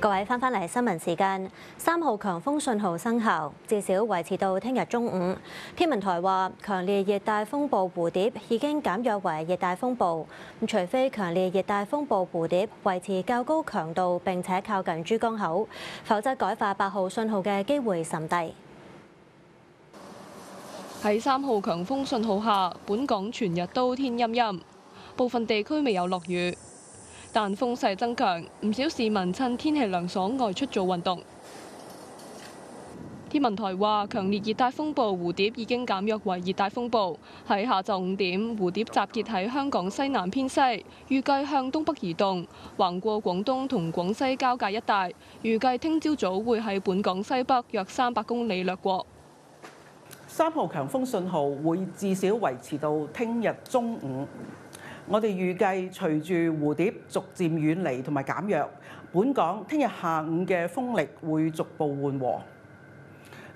各位翻嚟新聞時間，3號強風信號生效，至少維持到聽日中午。天文台話，強烈熱帶風暴蝴蝶已經減弱為熱帶風暴，除非強烈熱帶風暴蝴蝶維持較高強度並且靠近珠江口，否則改發8號信號嘅機會甚低。喺3號強風信號下，本港全日都天陰陰，部分地區未有落雨。但風勢增強，唔少市民趁天氣涼爽外出做運動。天文台話，強烈熱帶風暴蝴蝶已經減弱為熱帶風暴。喺下晝5點，蝴蝶集結喺香港西南偏西，預計向東北移動，橫過廣東同廣西交界一帶。預計聽朝早會喺本港西北約300公里掠過。3號強風信號會至少維持到聽日中午。我哋預計隨住蝴蝶逐漸遠離同埋減弱，本港聽日下午嘅風力會逐步緩和。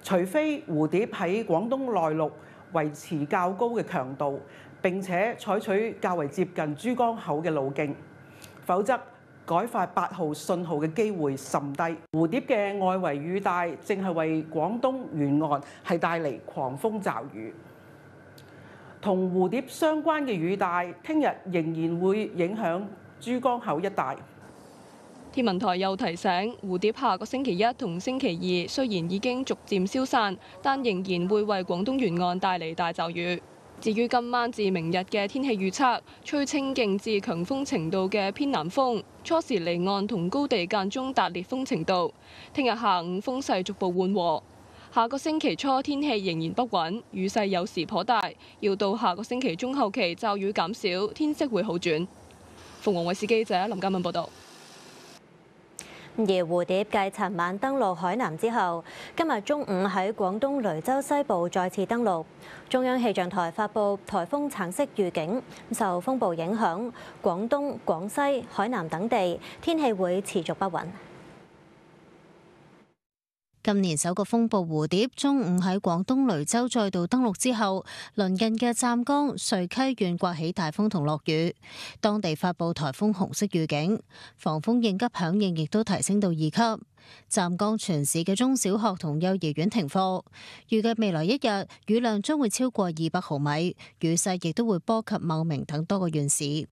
除非蝴蝶喺廣東內陸維持較高嘅強度，並且採取較為接近珠江口嘅路徑，否則改發8號信號嘅機會甚低。蝴蝶嘅外圍雨帶正係為廣東沿岸係帶嚟狂風驟雨。同蝴蝶相關嘅雨帶，聽日仍然會影響珠江口一帶。天文台又提醒，蝴蝶下個星期1同星期2雖然已經逐漸消散，但仍然會為廣東沿岸帶嚟大驟雨。至於今晚至明日嘅天氣預測，吹清勁至強風程度嘅偏南風，初時離岸同高地間中達烈風程度。聽日下午風勢逐步緩和。下個星期初天氣仍然不穩，雨勢有時頗大，要到下個星期中後期驟雨減少，天色會好轉。鳳凰衛視記者林嘉敏報道。而蝴蝶繼尋晚登陸海南之後，今日中午喺廣東雷州西部再次登陸。中央氣象台發布颱風橙色預警，受風暴影響，廣東、廣西、海南等地天氣會持續不穩。今年首個風暴蝴蝶中午喺廣東雷州再度登陸之後，鄰近嘅湛江、瑞溪縣颳起大風同落雨，當地發布颱風紅色預警，防風應急響應亦都提升到2級。湛江全市嘅中小學同幼兒園停課，預計未來1日雨量將會超過200毫米，雨勢亦都會波及茂名等多個縣市。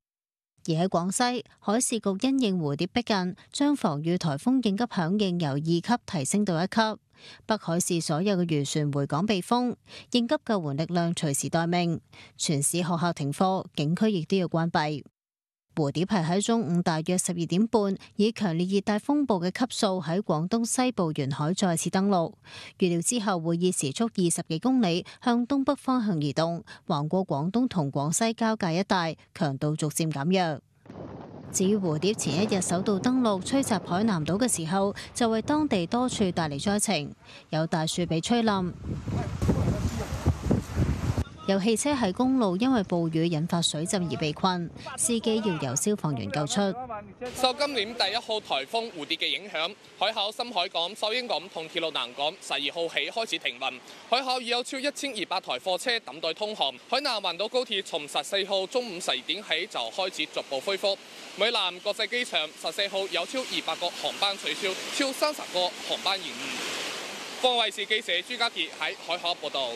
而喺廣西，海事局因應蝴蝶逼近，將防禦颱風應急響應由2級提升到1級。北海市所有嘅漁船回港避風，應急救援力量隨時待命。全市學校停課，景區亦都要關閉。蝴蝶係喺中午大約12點半，以強烈熱帶風暴嘅級數喺廣東西部沿海再次登陸。預料之後會以時速20幾公里向東北方向移動，橫過廣東同廣西交界一帶，強度逐漸減弱。至於蝴蝶前1日首度登陸吹襲海南島嘅時候，就為當地多處帶嚟災情，有大樹被吹冧，有汽車喺公路因為暴雨引發水浸而被困，司機要由消防員救出。受今年第1號颱風蝴蝶嘅影響，海口深海港、秀英港同鐵路南港12號起開始停運，海口已有超1200台貨車等待通航。海南環島高鐵從14號中午12點起就開始逐步恢復。美南國際機場14號有超200個航班取消，超30個航班延誤。鳳凰衛視記者朱家傑喺海口報道。